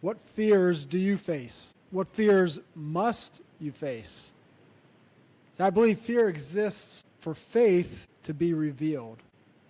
What fears do you face? What fears must you face? So I believe fear exists for faith to be revealed.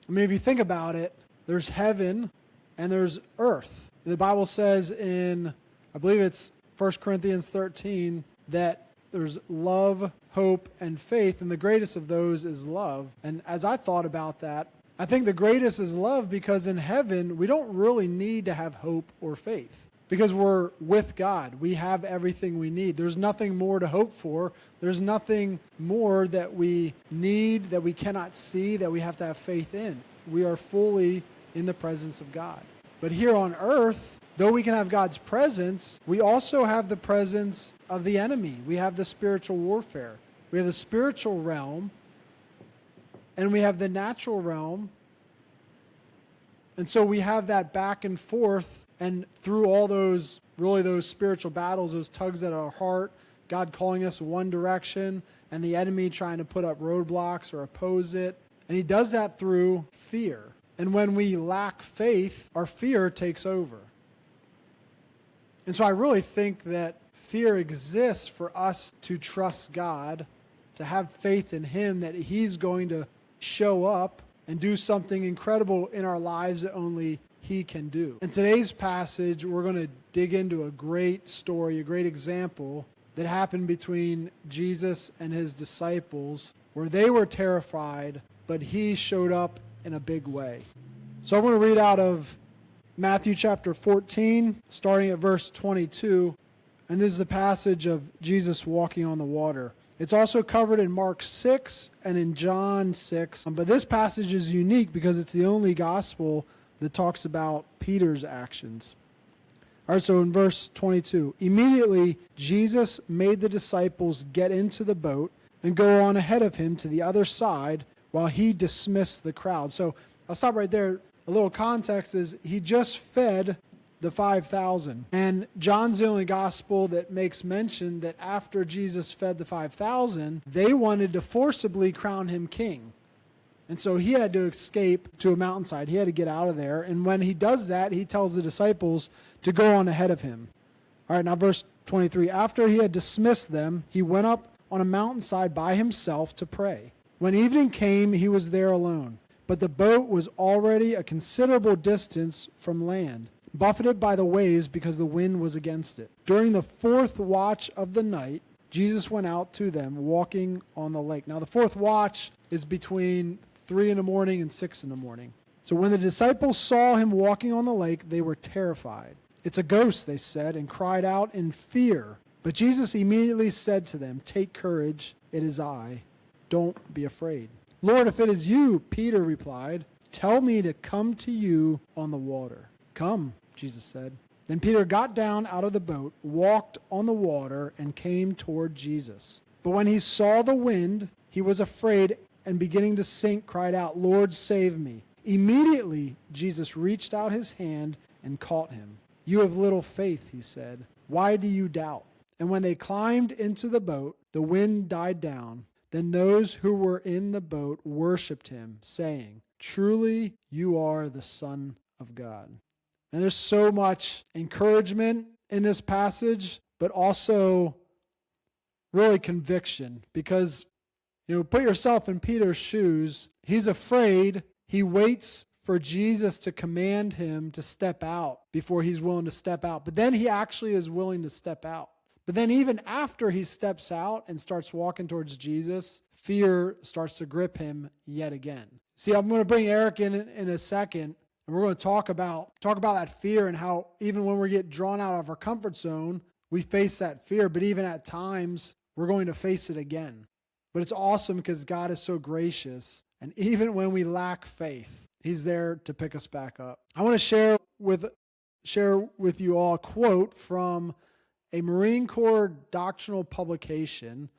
I mean, if you think about it, there's heaven and there's earth. The Bible says in, I believe it's 1 Corinthians 13, that there's love, hope, and faith, and the greatest of those is love. And as I thought about that, I think the greatest is love, because in heaven, we don't really need to have hope or faith, because we're with God. We have everything we need. There's nothing more to hope for. There's nothing more that we need, that we cannot see, that we have to have faith in. We are fully in the presence of God. But here on earth, though we can have God's presence, we also have the presence of the enemy. We have the spiritual warfare. We have the spiritual realm, and we have the natural realm. And so we have that back and forth, and through all those spiritual battles, those tugs at our heart, God calling us one direction, and the enemy trying to put up roadblocks or oppose it. And he does that through fear. And when we lack faith, our fear takes over. And so I really think that fear exists for us to trust God, to have faith in Him, that He's going to show up and do something incredible in our lives that only He can do. In today's passage, we're going to dig into a great story, a great example that happened between Jesus and His disciples, where they were terrified, but He showed up in a big way. So I'm going to read out of Matthew chapter 14, starting at verse 22. And this is the passage of Jesus walking on the water. It's also covered in Mark 6 and in John 6. But this passage is unique because it's the only gospel that talks about Peter's actions. All right, so in verse 22, immediately Jesus made the disciples get into the boat and go on ahead of him to the other side while he dismissed the crowd. So I'll stop right there. A little context is he just fed the 5,000. And John's the only gospel that makes mention that after Jesus fed the 5,000, they wanted to forcibly crown him king. And so he had to escape to a mountainside. He had to get out of there. And when he does that, he tells the disciples to go on ahead of him. All right, now verse 23. After he had dismissed them, he went up on a mountainside by himself to pray. When evening came, he was there alone. But the boat was already a considerable distance from land, buffeted by the waves because the wind was against it. During the fourth watch of the night, Jesus went out to them walking on the lake. Now the fourth watch is between 3 in the morning and 6 in the morning. So when the disciples saw him walking on the lake, they were terrified. "It's a ghost," they said, and cried out in fear. But Jesus immediately said to them, "Take courage, it is I. Don't be afraid." "Lord, if it is you," Peter replied, "tell me to come to you on the water." "Come," Jesus said. Then Peter got down out of the boat, walked on the water, and came toward Jesus. But when he saw the wind, he was afraid, and beginning to sink, cried out, "Lord, save me." Immediately Jesus reached out his hand and caught him. "You have little faith," he said. "Why do you doubt?" And when they climbed into the boat, the wind died down. Then those who were in the boat worshipped him, saying, "Truly you are the Son of God." And there's so much encouragement in this passage, but also really conviction, because, put yourself in Peter's shoes. He's afraid. He waits for Jesus to command him to step out before he's willing to step out. But then he actually is willing to step out. But then even after he steps out and starts walking towards Jesus, fear starts to grip him yet again. See, I'm going to bring Eric in a second, and we're going to talk about that fear and how even when we get drawn out of our comfort zone, we face that fear. But even at times, we're going to face it again. But it's awesome because God is so gracious. And even when we lack faith, He's there to pick us back up. I want to share with you all a quote from a Marine Corps doctrinal publication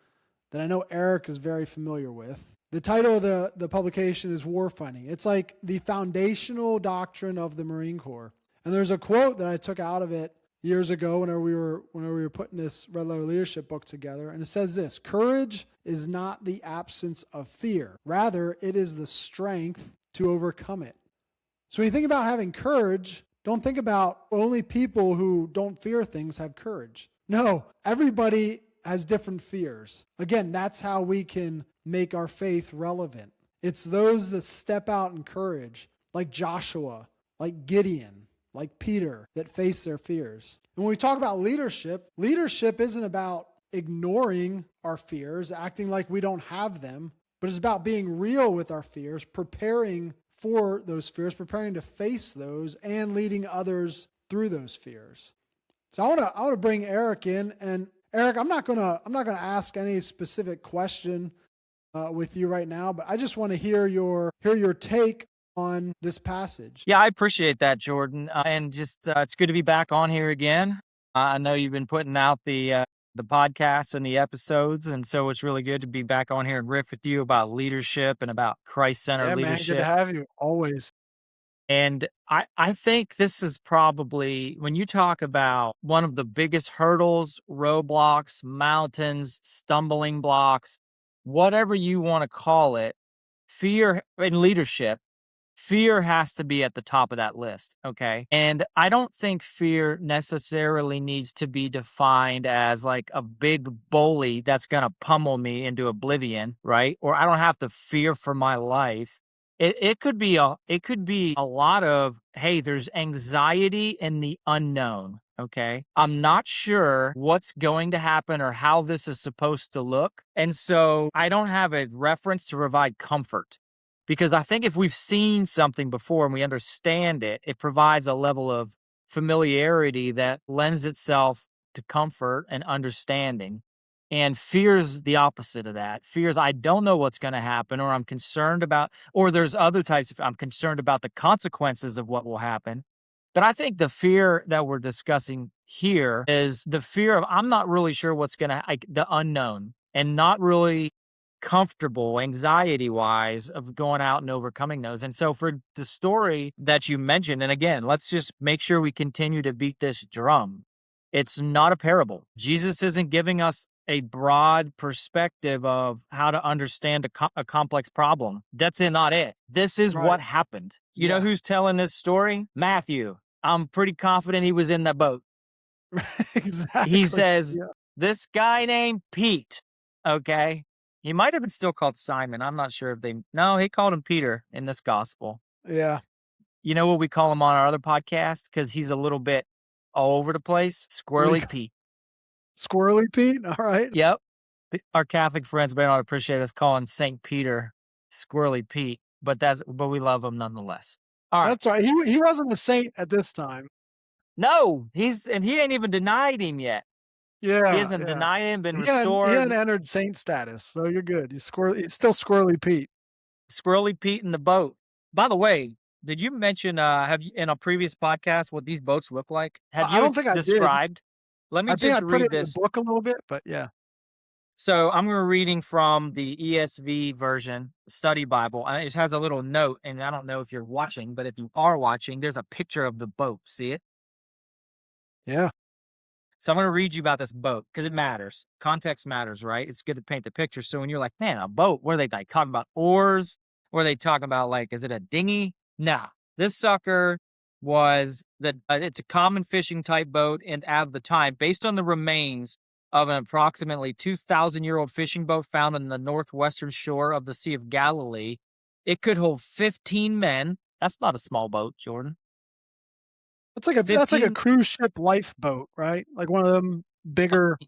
that I know Eric is very familiar with. The title of the publication is Warfighting. It's like the foundational doctrine of the Marine Corps. And there's a quote that I took out of it years ago whenever we were putting this Red Letter Leadership book together. And it says this: "Courage is not the absence of fear. Rather, it is the strength to overcome it." So when you think about having courage, Don't think about only people who don't fear things have courage. No, everybody has different fears. Again, that's how we can make our faith relevant. It's those that step out in courage, like Joshua, like Gideon, like Peter, that face their fears. And when we talk about leadership, leadership isn't about ignoring our fears, acting like we don't have them, but it's about being real with our fears, preparing for those fears, preparing to face those, and leading others through those fears. So I want to bring Eric in, and Eric, I'm not gonna ask any specific question with you right now, but I just want to hear your take on this passage. Yeah, I appreciate that, Jordan, and just it's good to be back on here again. I know you've been putting out the podcasts and the episodes, and so it's really good to be back on here and riff with you about leadership and about Christ-centered Yeah, man, good to leadership. have you always. And I think this is probably, when you talk about one of the biggest hurdles, roadblocks, mountains, stumbling blocks, whatever you want to call it, fear in leadership, fear has to be at the top of that list, okay? And I don't think fear necessarily needs to be defined as like a big bully that's going to pummel me into oblivion, right? Or I don't have to fear for my life. It could be a lot of, hey, there's anxiety in the unknown, okay? I'm not sure what's going to happen or how this is supposed to look. And so I don't have a reference to provide comfort. Because I think if we've seen something before and we understand it, it provides a level of familiarity that lends itself to comfort and understanding. And fear's the opposite of that. Fear's, I don't know what's going to happen, or I'm concerned about, or there's other types of, I'm concerned about the consequences of what will happen. But I think the fear that we're discussing here is the fear of, I'm not really sure what's going to, like the unknown, and not really comfortable anxiety wise of going out and overcoming those. And so for the story that you mentioned, and again, let's just make sure we continue to beat this drum. It's not a parable. Jesus isn't giving us a broad perspective of how to understand a complex problem. That's not it. This is what happened. You know who's telling this story? Matthew. I'm pretty confident he was in the boat. Exactly. He says, this guy named Pete, okay? He might have been still called Simon. I'm not sure if no, he called him Peter in this gospel. Yeah. You know what we call him on our other podcast? Because he's a little bit all over the place? Squirrely Pete. Squirrely Pete? All right. Yep. Our Catholic friends may not appreciate us calling St. Peter Squirrely Pete, but we love him nonetheless. All right. That's right. He wasn't a saint at this time. No, he ain't even denied him yet. Yeah. He hasn't denied him, been he restored. He hadn't entered saint status, so you're good. He's still Squirrely Pete. Squirrely Pete in the boat. By the way, did you mention have you in a previous podcast what these boats look like? Have you I don't think described? Let me just read this in the book a little bit, but yeah. So I'm reading from the ESV version, study Bible, and it has a little note, and I don't know if you're watching, but if you are watching, there's a picture of the boat. See it? Yeah. So I'm going to read you about this boat because it matters. Context matters, right? It's good to paint the picture. So when you're like, man, a boat, what are they like talking about? Oars? Or are they talking about like, is it a dinghy? Nah, this sucker was it's a common fishing type boat and at the time, based on the remains of an approximately 2,000-year-old fishing boat found on the northwestern shore of the Sea of Galilee. It could hold 15 men. That's not a small boat, Jordan. That's like a cruise ship lifeboat, right? Like one of them bigger.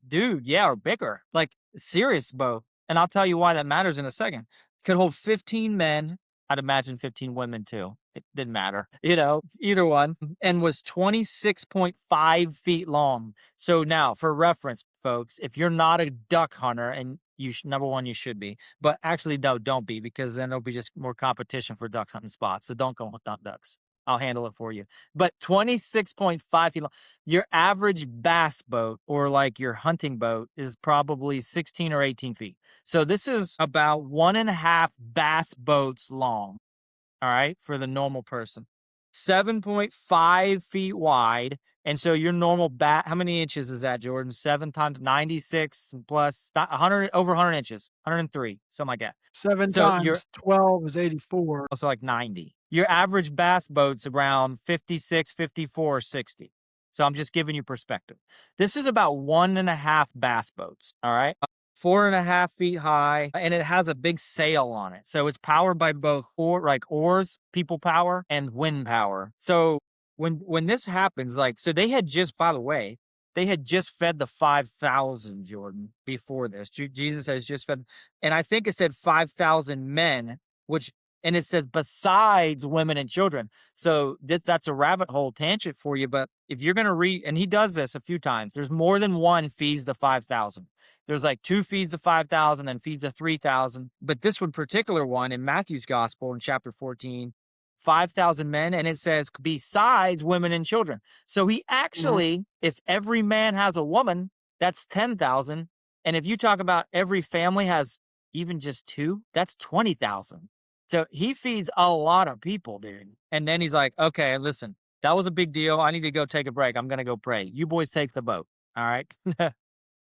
Dude, yeah, or bigger. Like serious boat. And I'll tell you why that matters in a second. It could hold 15 men. I'd imagine 15 women too. It didn't matter, either one, and was 26.5 feet long. So now, for reference, folks, if you're not a duck hunter, and number one, you should be, but actually, no, don't be, because then there'll be just more competition for duck hunting spots. So don't go hunt ducks. I'll handle it for you. But 26.5 feet long. Your average bass boat or like your hunting boat is probably 16 or 18 feet. So this is about 1.5 bass boats long. All right, for the normal person. 7.5 feet wide. And so your normal how many inches is that, Jordan? 7 times 96 plus 100, over 100 inches, 103, something like that. 7 times 12 is 84. So like 90. Your average bass boat's around 56, 54, 60. So I'm just giving you perspective. This is about 1.5 bass boats. All right. 4.5 feet high, and it has a big sail on it. So it's powered by both oars, people power, and wind power. So when this happens, like, so they had just, by the way, they had just fed the 5,000, Jordan, before this. Jesus has just fed, and I think it said 5,000 men, which, and it says besides women and children. So that's a rabbit hole tangent for you. But if you're going to read, and he does this a few times, there's more than one feeds the 5,000. There's like two feeds the 5,000 and feeds the 3,000. But this one particular one in Matthew's gospel in chapter 14, 5,000 men, and it says besides women and children. So he Mhm. actually, if every man has a woman, that's 10,000. And if you talk about every family has even just two, that's 20,000. So he feeds a lot of people, dude. And then he's like, okay, listen, that was a big deal. I need to go take a break. I'm going to go pray. You boys take the boat. All right.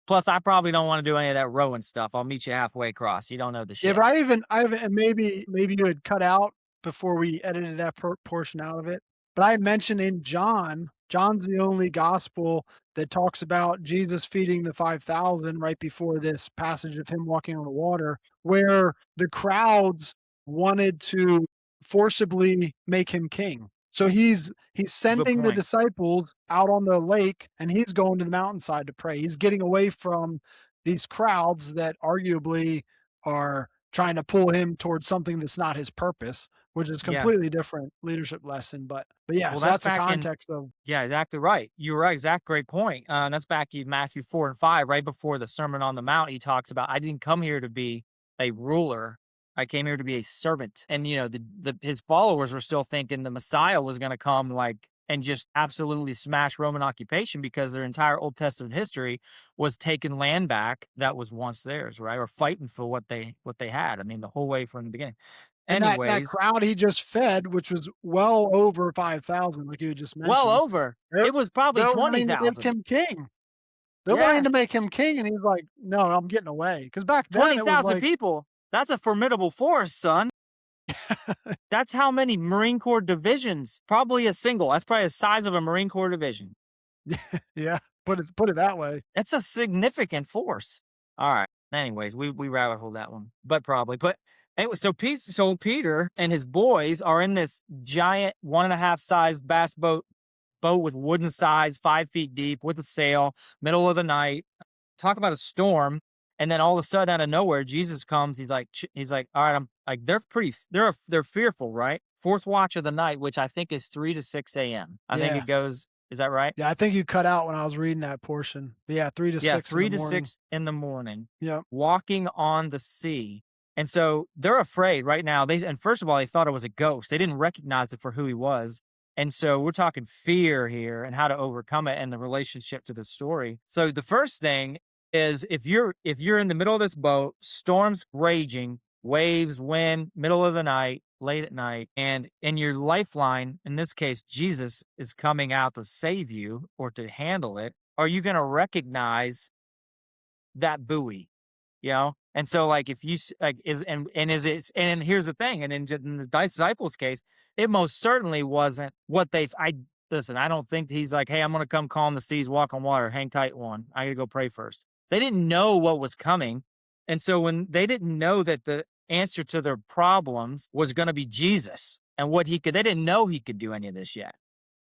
Plus, I probably don't want to do any of that rowing stuff. I'll meet you halfway across. You don't know the Yeah, ship. but I even and maybe you had cut out before we edited that portion out of it. But I mentioned in John's the only gospel that talks about Jesus feeding the 5,000 right before this passage of him walking on the water, where the crowds wanted to forcibly make him king. So he's Good sending the point. disciples out on the lake and he's going to the mountainside to pray. He's getting away from these crowds that arguably are trying to pull him towards something that's not his purpose, which is Yes. completely different leadership lesson. But yeah, Well, so that's that's the back in, context of yeah, exactly right. You're right. Exact great point. And that's back in Matthew 4 and 5, right before the Sermon on the Mount. He talks about, I didn't come here to be a ruler. I came here to be a servant. And, his followers were still thinking the Messiah was going to come like and just absolutely smash Roman occupation because their entire Old Testament history was taking land back that was once theirs, right? Or fighting for what they had. I mean, the whole way from the beginning. and that Anyways, crowd he just fed, which was well over 5,000, like you just well mentioned, over. they're It was probably they're wanting to make 20,000. him king. They're wanting to Yes. make him king, and he's like, "No, I'm getting away." Because back then it was 20,000 like, people. That's a formidable force, son. That's how many Marine Corps divisions. Probably a single. That's probably the size of a Marine Corps division. yeah, put it that way. That's a significant force. All right. Anyways, we rabbit hole that one, but probably. But anyway, so Peter and his boys are in this giant 1.5 sized bass boat with wooden sides, 5 feet deep, with a sail, middle of the night. Talk about a storm. And then all of a sudden, out of nowhere, Jesus comes. He's like, all right, I'm like, they're fearful, right? Fourth watch of the night, which I think is 3 to 6 a.m. I think Yeah. it goes. Is that right? Yeah, I think you cut out when I was reading that portion. But yeah, 3 to Yeah, 6 in the 3 to morning. 6 in the morning, Yep. walking on the sea. And so they're afraid right now. And first of all, they thought it was a ghost. They didn't recognize it for who he was. And so we're talking fear here and how to overcome it and the relationship to the story. So the first thing is if you're in the middle of this boat, storms raging, waves, wind, middle of the night, late at night, and in your lifeline, in this case, Jesus is coming out to save you or to handle it, are you going to recognize that buoy? And so like if you like is and is it and here's the thing, and in the disciples case, it most certainly wasn't what they I listen, I don't think he's like, hey, I'm gonna come calm the seas, walk on water, hang tight, one, I gotta go pray first. They didn't know what was coming. And so when they didn't know that the answer to their problems was gonna be Jesus and what he could, they didn't know he could do any of this yet.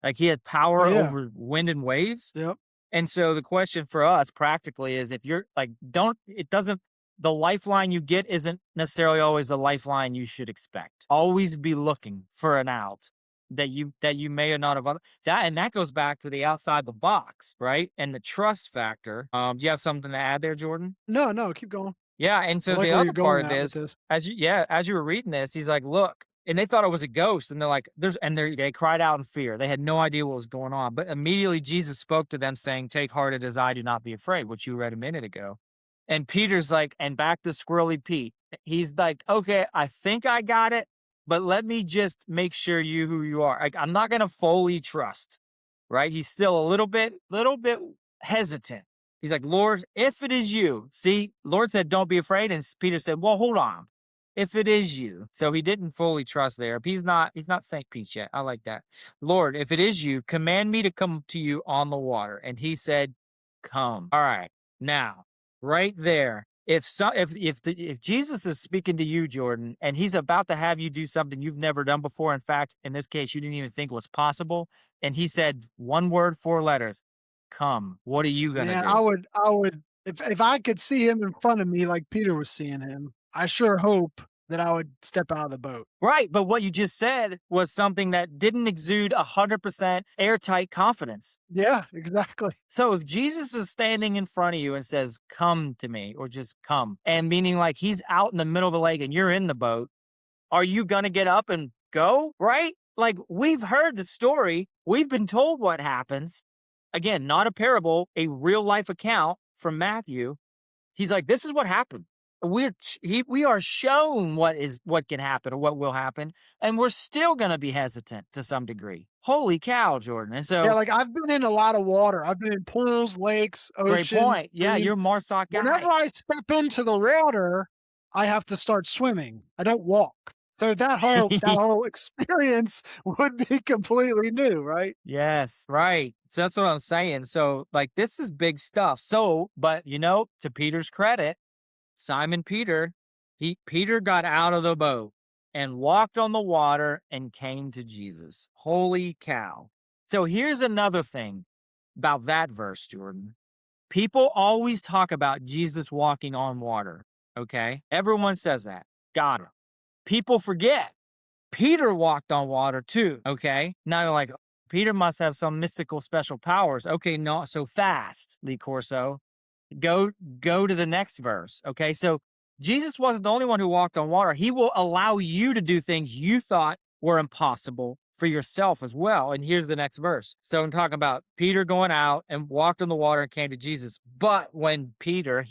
Like he had Oh power yeah. over wind and waves. Yep. And so the question for us practically is, if you're like, don't, it doesn't, the lifeline you get isn't necessarily always the lifeline you should expect. Always be looking for an out that you may or not have that, and that goes back to the outside the box, right? And the trust factor. Do you have something to add there, Jordan? No, no, keep going. Yeah, and I so like the where you're other going part at with is, this. as you were reading this, he's like, look, and they thought it was a ghost, and they're like, they cried out in fear. They had no idea what was going on. But immediately Jesus spoke to them, saying, take heart, it is I, do not be afraid, which you read a minute ago. And Peter's like, and back to Squirrely Pete. He's like, okay, I think I got it, but let me just make sure you who you are. Like, I'm not gonna fully trust, right? He's still a little bit hesitant. He's like, Lord, if it is you, see, Lord said, don't be afraid. And Peter said, well, hold on. if it is you. So he didn't fully trust there. He's not St. Pete yet. I like that. Lord, if it is you, command me to come to you on the water. And he said, come. All right. Now, right there, if Jesus is speaking to you, Jordan, and he's about to have you do something you've never done before, in fact, in this case, you didn't even think was possible, and he said one word, four letters, come. What are you gonna Man, do? I would if I could see him in front of me like Peter was seeing him, I sure hope that I would step out of the boat. Right, but what you just said was something that didn't exude 100% airtight confidence. Yeah, exactly. So if Jesus is standing in front of you and says, come to me, or just come, and meaning like he's out in the middle of the lake and you're in the boat, are you going to get up and go? Right? Like we've heard the story, we've been told what happens. Again, not a parable, a real life account from Matthew. He's like, this is what happened. We are shown what can happen or what will happen, and we're still going to be hesitant to some degree. Holy cow, Jordan! And Yeah, so, like, I've been in a lot of water. I've been in pools, lakes, great oceans, point. Yeah, streams. you're a Marsoc Whenever guy. I step into the water, I have to start swimming. I don't walk. So that whole experience would be completely new, right? Yes, right. So that's what I'm saying. So, like, this is big stuff. So, but to Peter's credit, Simon Peter, Peter got out of the boat and walked on the water and came to Jesus. Holy cow. So here's another thing about that verse, Jordan. People always talk about Jesus walking on water. Okay. Everyone says that. Got it. People forget Peter walked on water too. Okay. Now you're like, Peter must have some mystical special powers. Okay. Not so fast, Lee Corso. Go go to the next verse. Okay. So Jesus wasn't the only one who walked on water. He will allow you to do things you thought were impossible for yourself as well. And here's the next verse. So I'm talking about Peter going out and walked on the water and came to Jesus. But when Peter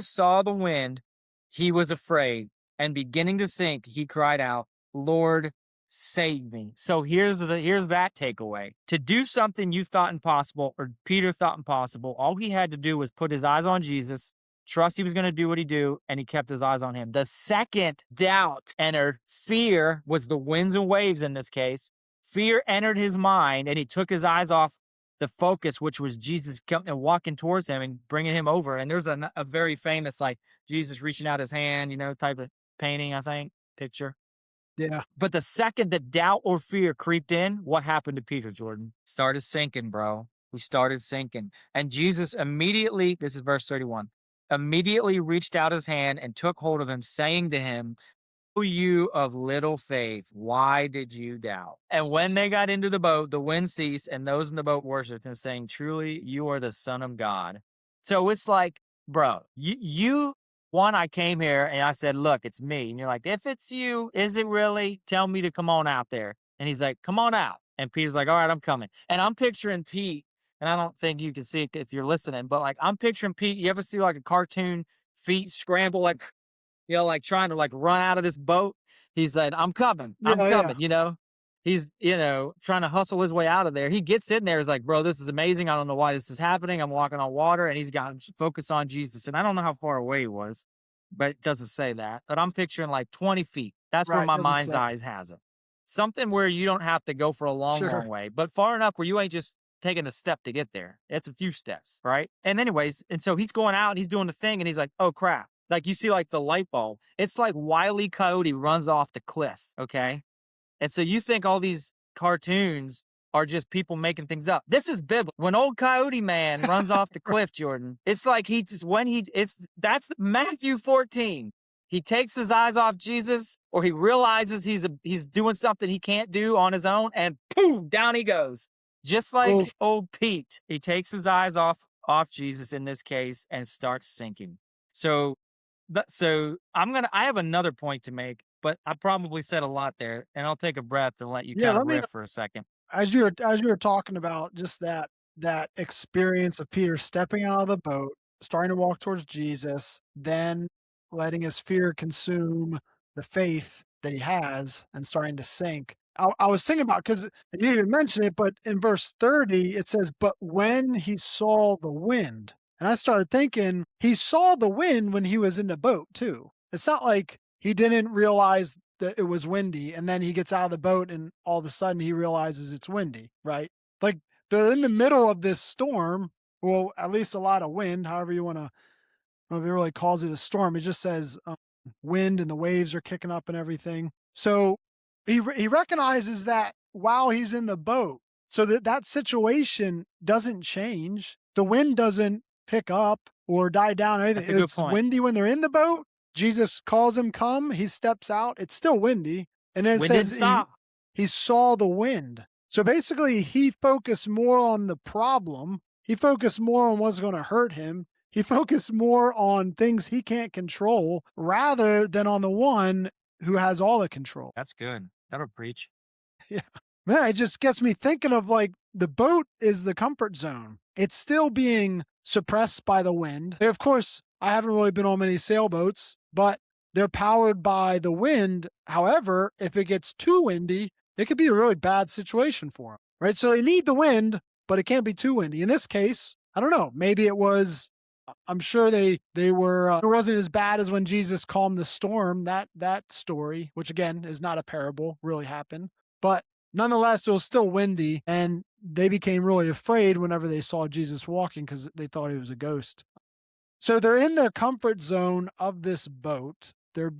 saw the wind, he was afraid, and beginning to sink, he cried out, Lord, save me. So here's that takeaway. To do something you thought impossible, or Peter thought impossible, all he had to do was put his eyes on Jesus, trust he was going to do what he do, and he kept his eyes on him. The second doubt entered, fear was the winds and waves in this case. Fear entered his mind, and he took his eyes off the focus, which was Jesus coming and walking towards him and bringing him over. And there's a very famous, like, Jesus reaching out his hand, type of painting, I think, picture. Yeah. But the second that doubt or fear creeped in, what happened to Peter, Jordan? Started sinking, bro. He started sinking. And Jesus immediately, this is verse 31, immediately reached out his hand and took hold of him, saying to him, "O you of little faith, why did you doubt?" And when they got into the boat, the wind ceased, and those in the boat worshiped him, saying, Truly, you are the Son of God. So it's like, bro, I came here and I said, look, it's me. And you're like, if it's you, is it really? Tell me to come on out there. And he's like, come on out. And Peter's like, all right, I'm coming. And I'm picturing Pete, and I don't think you can see it if you're listening, but like, I'm picturing Pete. You ever see like a cartoon feet scramble, like, like trying to like run out of this boat? He's like, I'm coming. I'm Yeah, yeah. coming. He's, trying to hustle his way out of there. He gets in there. He's like, bro, this is amazing. I don't know why this is happening. I'm walking on water, and he's got focus on Jesus. And I don't know how far away he was, but it doesn't say that. But I'm picturing like 20 feet. That's where Right, my doesn't mind's say. eyes has it. Something where you don't have to go for a long, Sure. long way, but far enough where you ain't just taking a step to get there. It's a few steps, right? And anyways, and so he's going out and he's doing the thing, and he's like, oh crap. Like you see like the light bulb. It's like Wile E. Coyote runs off the cliff, okay? And so you think all these cartoons are just people making things up. This is biblical. When old Coyote Man runs off the cliff, Jordan, it's like that's Matthew 14. He takes his eyes off Jesus, or he realizes he's doing something he can't do on his own, and boom, down he goes. Just Oof. like old Pete, he takes his eyes off Jesus in this case and starts sinking. So I have another point to make, but I probably said a lot there, and I'll take a breath and let you Yeah, kind of let me riff for a second. as you were talking about just that experience of Peter stepping out of the boat, starting to walk towards Jesus, then letting his fear consume the faith that he has and starting to sink. I was thinking about because you didn't even mention it, but in verse 30 it says, "But when he saw the wind," and I started thinking he saw the wind when he was in the boat too. It's not like he didn't realize that it was windy, and then he gets out of the boat and all of a sudden he realizes it's windy, right? Like they're in the middle of this storm, well, at least a lot of wind, however you want to, if it really calls it a storm. It just says wind and the waves are kicking up and everything. So he recognizes that while he's in the boat, so that situation doesn't change. The wind doesn't pick up or die down or That's anything. a good It's point. windy when they're in the boat. Jesus calls him come. He steps out. It's still windy, and then it Wind didn't says stop. he saw the wind. So basically, he focused more on the problem. He focused more on what's going to hurt him. He focused more on things he can't control rather than on the one who has all the control. That's good. That'll preach. Yeah. Man, it just gets me thinking of like the boat is the comfort zone. It's still being suppressed by the wind. Of course, I haven't really been on many sailboats, but they're powered by the wind. However, if it gets too windy, it could be a really bad situation for them, right? So they need the wind, but it can't be too windy. In this case, I don't know. Maybe it was. I'm sure they were. It wasn't as bad as when Jesus calmed the storm. That story, which again is not a parable, really happened. But nonetheless, it was still windy, and they became really afraid whenever they saw Jesus walking because they thought he was a ghost. So they're in their comfort zone of this boat. They're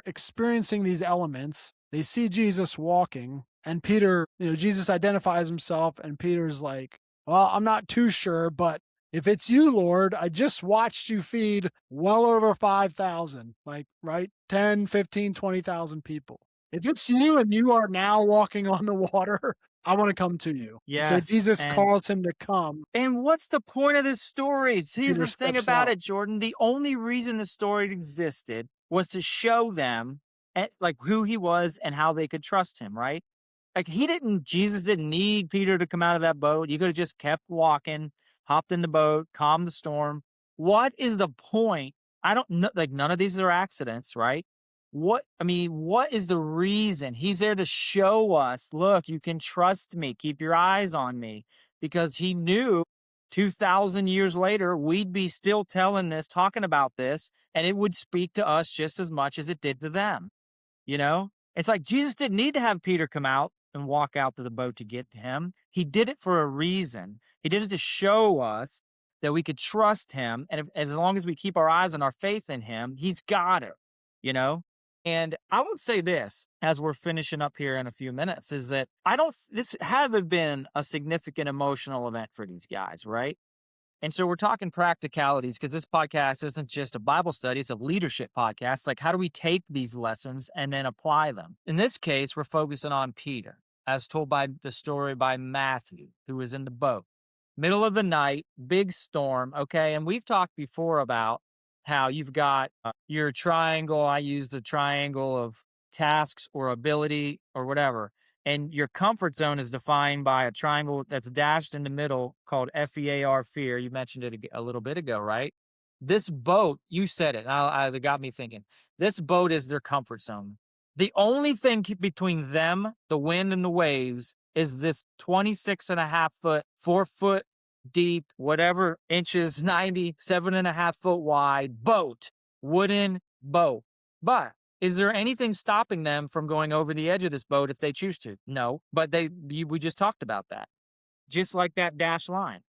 experiencing these elements. They see Jesus walking, and Peter, Jesus identifies himself, and Peter's like, "Well, I'm not too sure, but if it's you, Lord, I just watched you feed well over 5,000, like, right? 10, 15, 20,000 people. If it's you and you are now walking on the water, I want to come to you." And so Yes. Jesus calls him to come. And what's the point of this story? Here's Peter the thing steps about out. it, Jordan. The only reason the story existed was to show them like who he was and how they could trust him, right? Like Jesus didn't need Peter to come out of that boat. You could have just kept walking, hopped in the boat, calmed the storm. What is the point? I don't know. Like none of these are accidents, right? What is the reason? He's there to show us, look, you can trust me. Keep your eyes on me. Because he knew 2,000 years later, we'd be still telling this, talking about this, and it would speak to us just as much as it did to them. You know, it's like Jesus didn't need to have Peter come out and walk out to the boat to get to him. He did it for a reason. He did it to show us that we could trust him. And as long as we keep our eyes and our faith in him, he's got it, you know? And I would say this as we're finishing up here in a few minutes is that this haven't been a significant emotional event for these guys, right? And so we're talking practicalities because this podcast isn't just a Bible study, it's a leadership podcast. Like, how do we take these lessons and then apply them? In this case, we're focusing on Peter, as told by the story by Matthew, who was in the boat. Middle of the night, big storm. Okay. And we've talked before about how you've got your triangle. I use the triangle of tasks or ability or whatever. And your comfort zone is defined by a triangle that's dashed in the middle called FEAR, fear. You mentioned it a little bit ago, right? This boat, you said it. It got me thinking. This boat is their comfort zone. The only thing between them, the wind and the waves, is this 26 and a half foot, 4 foot deep, whatever inches, 97.5 foot wide boat, wooden boat. But is there anything stopping them from going over the edge of this boat if they choose to? No, but we just talked about that. Just like that dashed line.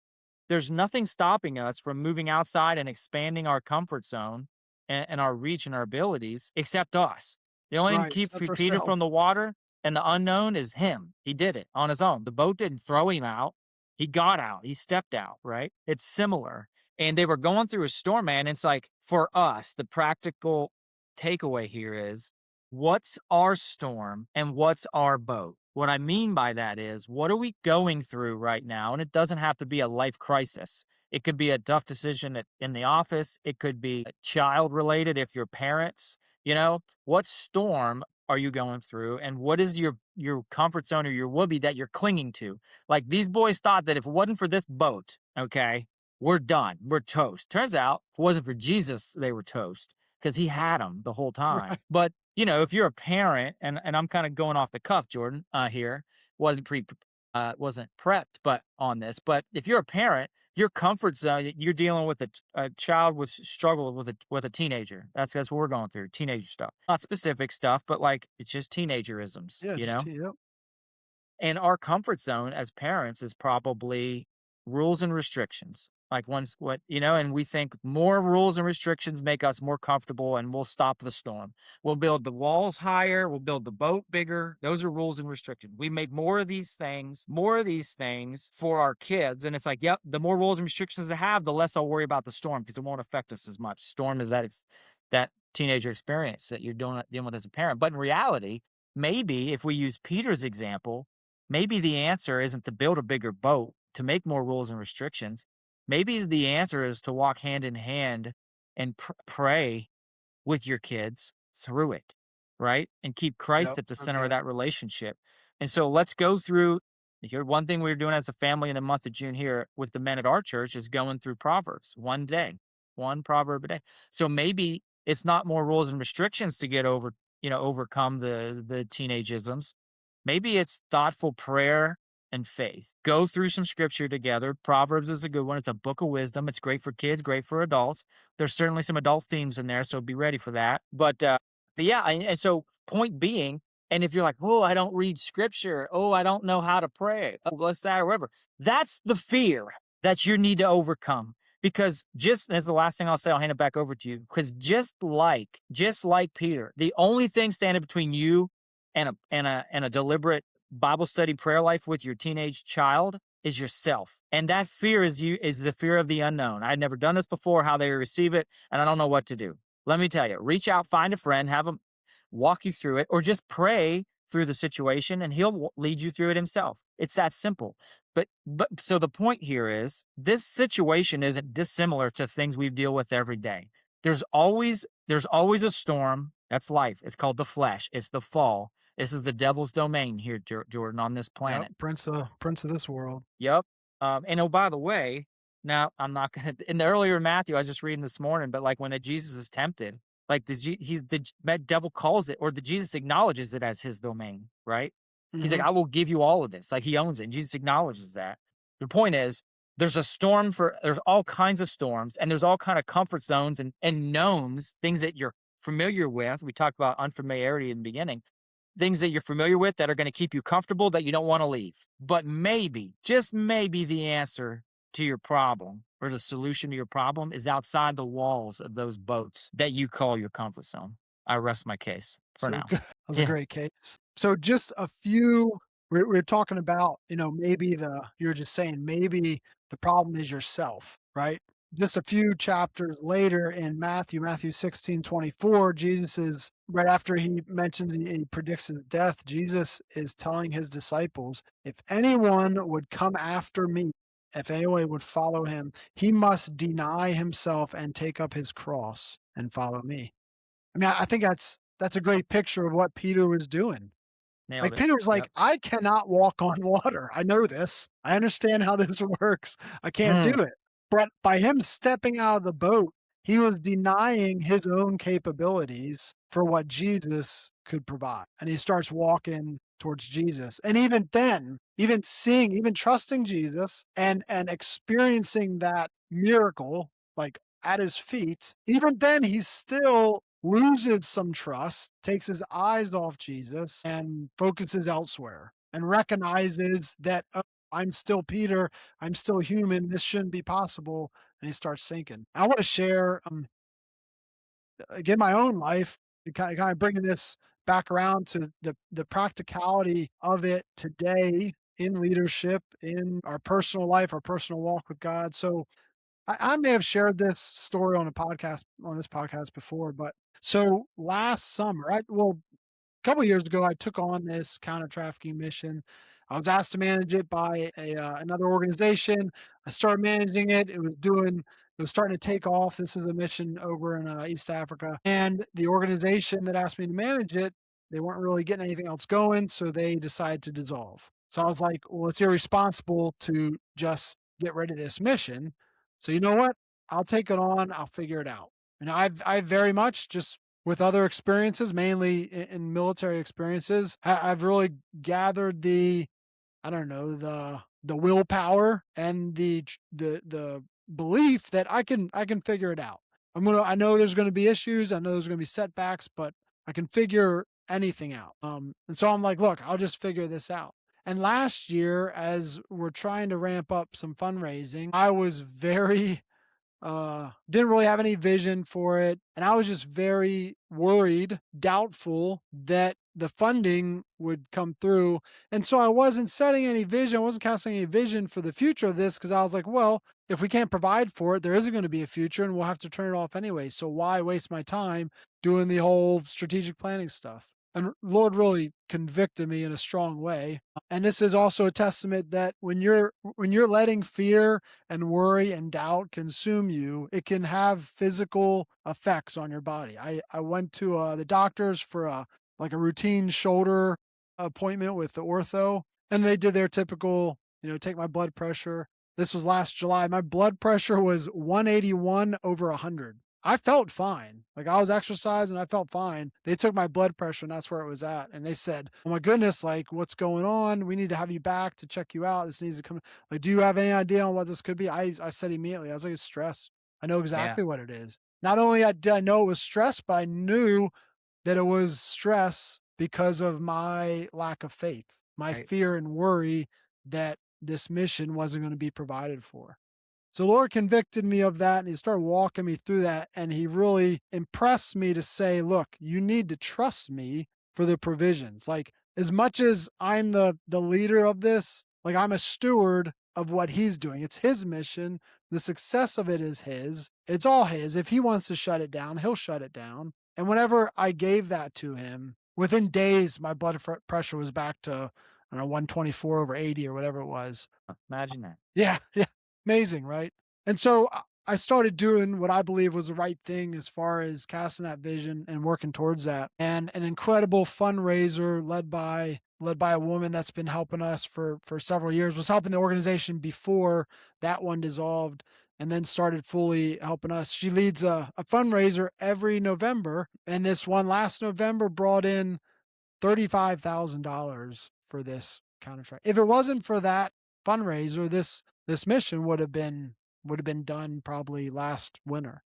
There's nothing stopping us from moving outside and expanding our comfort zone and our reach and our abilities except us. The only thing Right. to keep Except Peter ourselves. from the water and the unknown is him. He did it on his own. The boat didn't throw him out. He got out. He stepped out, right? It's similar. And they were going through a storm, man. It's like for us, the practical takeaway here is what's our storm and what's our boat? What I mean by that is, what are we going through right now? And it doesn't have to be a life crisis. It could be a tough decision in the office. It could be child related if you're parents. What storm are you going through? And what is your comfort zone or your whoopee that you're clinging to? Like these boys thought that if it wasn't for this boat, okay, we're done. We're toast. Turns out if it wasn't for Jesus, they were toast because he had them the whole time. Right. But if you're a parent, and I'm kind of going off the cuff, Jordan, here wasn't prepped, but on this. But if you're a parent Your comfort zone, you're dealing with a child with struggle with a teenager. That's what we're going through, teenager stuff. Not specific stuff, but like it's just teenagerisms, Yeah, you just know? yep. And our comfort zone as parents is probably rules and restrictions. Like once what and we think more rules and restrictions make us more comfortable and we'll stop the storm. We'll build the walls higher, we'll build the boat bigger. Those are rules and restrictions. We make more of these things for our kids. And it's like, yep, the more rules and restrictions they have, the less I'll worry about the storm because it won't affect us as much. Storm is that teenager experience that you're dealing with as a parent. But in reality, maybe if we use Peter's example, maybe the answer isn't to build a bigger boat, to make more rules and restrictions. Maybe the answer is to walk hand in hand and pray with your kids through it, right? And keep Christ Yep, at the so center of good. that relationship. And so let's go through here. One thing we're doing as a family in the month of June here with the men at our church is going through Proverbs one day, one proverb a day. So maybe it's not more rules and restrictions to get over, overcome the teenageisms. Maybe it's thoughtful prayer and faith. Go through some scripture together. Proverbs is a good one. It's a book of wisdom. It's great for kids, great for adults. There's certainly some adult themes in there, so be ready for that. But yeah, and so point being, and if you're like, oh, I don't read scripture, oh, I don't know how to pray, oh, what's that, or whatever, that's the fear that you need to overcome. Because just as the last thing I'll say, I'll hand it back over to you. Because just like Peter, the only thing standing between you and a deliberate Bible study prayer life with your teenage child is yourself. And that fear is the fear of the unknown. I'd never done this before, how they receive it, and I don't know what to do. Let me tell you, reach out, find a friend, have them walk you through it, or just pray through the situation and he'll lead you through it himself. It's that simple. But so the point here is this situation isn't dissimilar to things we deal with every day. There's always a storm. That's life. It's called the flesh. It's the fall. This is the devil's domain here, Jordan, on this Yep, planet. prince of this world. Yep. And oh, by the way, now I'm not gonna. In the earlier Matthew, I was just reading this morning, but like when Jesus is tempted, like the devil calls it, or the Jesus acknowledges it as his domain, right? He's like, Mhm. I will give you all of this. Like he owns it. And Jesus acknowledges that. The point is, there's all kinds of storms, and there's all kind of comfort zones and knowns, things that you're familiar with. We talked about unfamiliarity in the beginning, things that you're familiar with that are going to keep you comfortable that you don't want to leave. But maybe, just maybe, the answer to your problem or the solution to your problem is outside the walls of those boats that you call your comfort zone. I rest my case for So now. good. That was a Yeah. great case. So just a few we're talking about, maybe you're just saying maybe the problem is yourself, right? Just a few chapters later in Matthew 16:24, Jesus is right after he mentions he predicts his death, Jesus is telling his disciples, if anyone would come after me, if anyone would follow him, he must deny himself and take up his cross and follow me. I mean, I think that's a great picture of what Peter was doing. Nailed Like, it. Peter was like, Yep. "I cannot walk on water. I know this. I understand how this works. I can't do Mm, it." But by him stepping out of the boat, he was denying his own capabilities for what Jesus could provide. And he starts walking towards Jesus. And even then, even trusting Jesus and experiencing that miracle, like at his feet, even then he still loses some trust, takes his eyes off Jesus and focuses elsewhere and recognizes that, "Oh, I'm still Peter. I'm still human. This shouldn't be possible." And he starts sinking. I want to share, again, my own life, kind of bringing this back around to the practicality of it today in leadership, in our personal life, our personal walk with God. So I may have shared this story on this podcast before, but so last summer, a couple of years ago, I took on this counter trafficking mission. I was asked to manage it by another organization. I started managing it. It was starting to take off. This is a mission over in East Africa, and the organization that asked me to manage it, they weren't really getting anything else going, so they decided to dissolve. So I was like, well, it's irresponsible to just get rid of this mission. So you know what? I'll take it on. I'll figure it out. And I've very much just with other experiences, mainly in military experiences, I've really gathered I don't know, the willpower and the belief that I can figure it out. I know there's gonna be issues, I know there's gonna be setbacks, but I can figure anything out. And so I'm like, look, I'll just figure this out. And last year, as we're trying to ramp up some fundraising, I was very didn't really have any vision for it. And I was just very worried, doubtful that the funding would come through. And so I wasn't setting any vision, I wasn't casting any vision for the future of this because I was like, well, if we can't provide for it, there isn't going to be a future and we'll have to turn it off anyway. So why waste my time doing the whole strategic planning stuff? And Lord really convicted me in a strong way. And this is also a testament that when you're letting fear and worry and doubt consume you, it can have physical effects on your body. I went to the doctors for a routine shoulder appointment with the ortho, and they did their typical, take my blood pressure. This was last July. My blood pressure was 181 over 100. I felt fine. Like I was exercising, I felt fine. They took my blood pressure and that's where it was at. And they said, "Oh my goodness, like what's going on? We need to have you back to check you out. This needs to come. Like, do you have any idea on what this could be?" I said immediately, I was like, "It's stress. I know Yeah, exactly what it is." Not only did I know it was stress, but I knew that it was stress because of my lack of faith, my right. fear and worry that this mission wasn't going to be provided for. So Lord convicted me of that and he started walking me through that. And he really impressed me to say, look, you need to trust me for the provisions. Like as much as I'm the leader of this, like I'm a steward of what he's doing. It's his mission. The success of it is his. It's all his. If he wants to shut it down, he'll shut it down. And whenever I gave that to him, within days, my blood pressure was back to, I don't know, 124 over 80 or whatever it was. Imagine that. Yeah, yeah. Amazing, right? And so I started doing what I believe was the right thing as far as casting that vision and working towards that. And an incredible fundraiser led by a woman that's been helping us for several years, was helping the organization before that one dissolved and then started fully helping us. She leads a fundraiser every November. And this one last November brought in $35,000 for this contract. If it wasn't for that fundraiser, this mission would have been done probably last winter.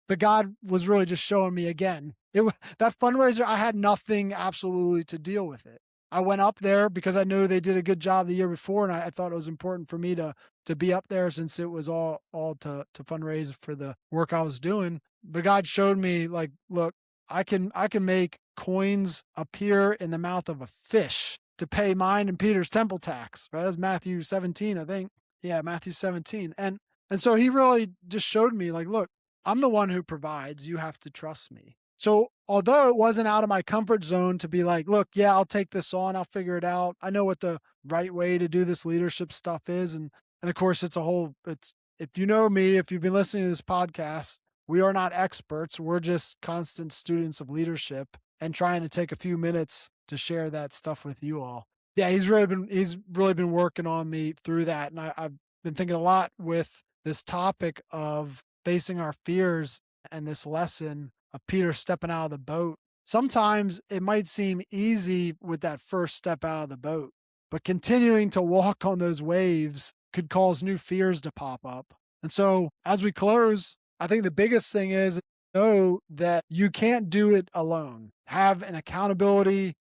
But God was really just showing me again. That fundraiser, I had nothing absolutely to deal with it. I went up there because I knew they did a good job the year before, and I thought it was important for me to be up there since it was all to fundraise for the work I was doing. But God showed me like, look, I can make coins appear in the mouth of a fish to pay mine and Peter's temple tax. Right? That's Matthew 17, I think. Yeah, Matthew 17. And so he really just showed me like, look, I'm the one who provides. You have to trust me. So although it wasn't out of my comfort zone to be like, look, yeah, I'll take this on. I'll figure it out. I know what the right way to do this leadership stuff is. And of course if you know me, if you've been listening to this podcast, we are not experts. We're just constant students of leadership and trying to take a few minutes to share that stuff with you all. Yeah, he's really been working on me through that. And I've been thinking a lot with this topic of facing our fears and this lesson of Peter stepping out of the boat. Sometimes it might seem easy with that first step out of the boat, but continuing to walk on those waves could cause new fears to pop up. And so as we close, I think the biggest thing is know that you can't do it alone. Have an accountability,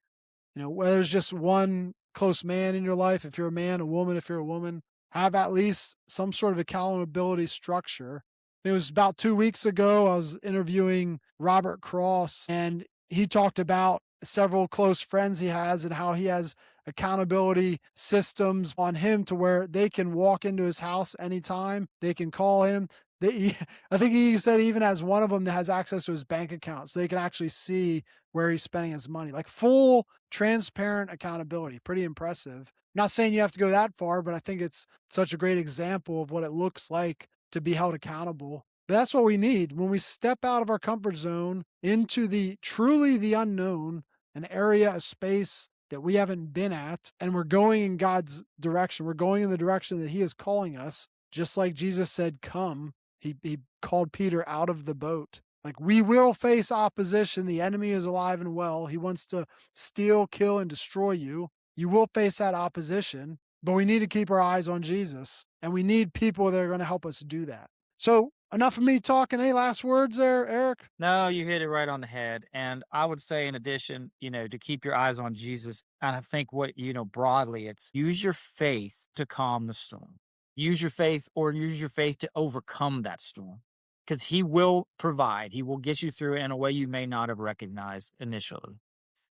whether there's just one close man in your life, if you're a man, a woman, if you're a woman, have at least some sort of accountability structure. It was about 2 weeks ago, I was interviewing Robert Cross, and he talked about several close friends he has and how he has accountability systems on him to where they can walk into his house anytime. They can call him. I think he said he even has one of them that has access to his bank account so they can actually see where he's spending his money. Like full, transparent accountability. Pretty impressive. Not saying you have to go that far, but I think it's such a great example of what it looks like to be held accountable. But that's what we need when we step out of our comfort zone into the truly the unknown, an area, a space that we haven't been at, and we're going in God's direction. We're going in the direction that He is calling us. Just like Jesus said, come, he called Peter out of the boat. Like we will face opposition. The enemy is alive and well. He wants to steal, kill, and destroy you. You will face that opposition. But we need to keep our eyes on Jesus, and we need people that are going to help us do that. So, enough of me talking. Any last words there, Eric? No, you hit it right on the head. And I would say, in addition, to keep your eyes on Jesus, and I think broadly, it's use your faith to calm the storm. Use your faith or use your faith to overcome that storm because he will provide. He will get you through it in a way you may not have recognized initially.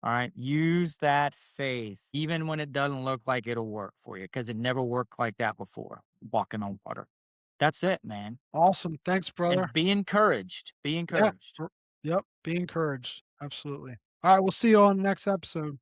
All right. Use that faith, even when it doesn't look like it'll work for you because it never worked like that before, walking on water. That's it, man. Awesome. Thanks, brother. And be encouraged. Be Yeah. encouraged. Yep. Be encouraged. Absolutely. All right. We'll see you on the next episode.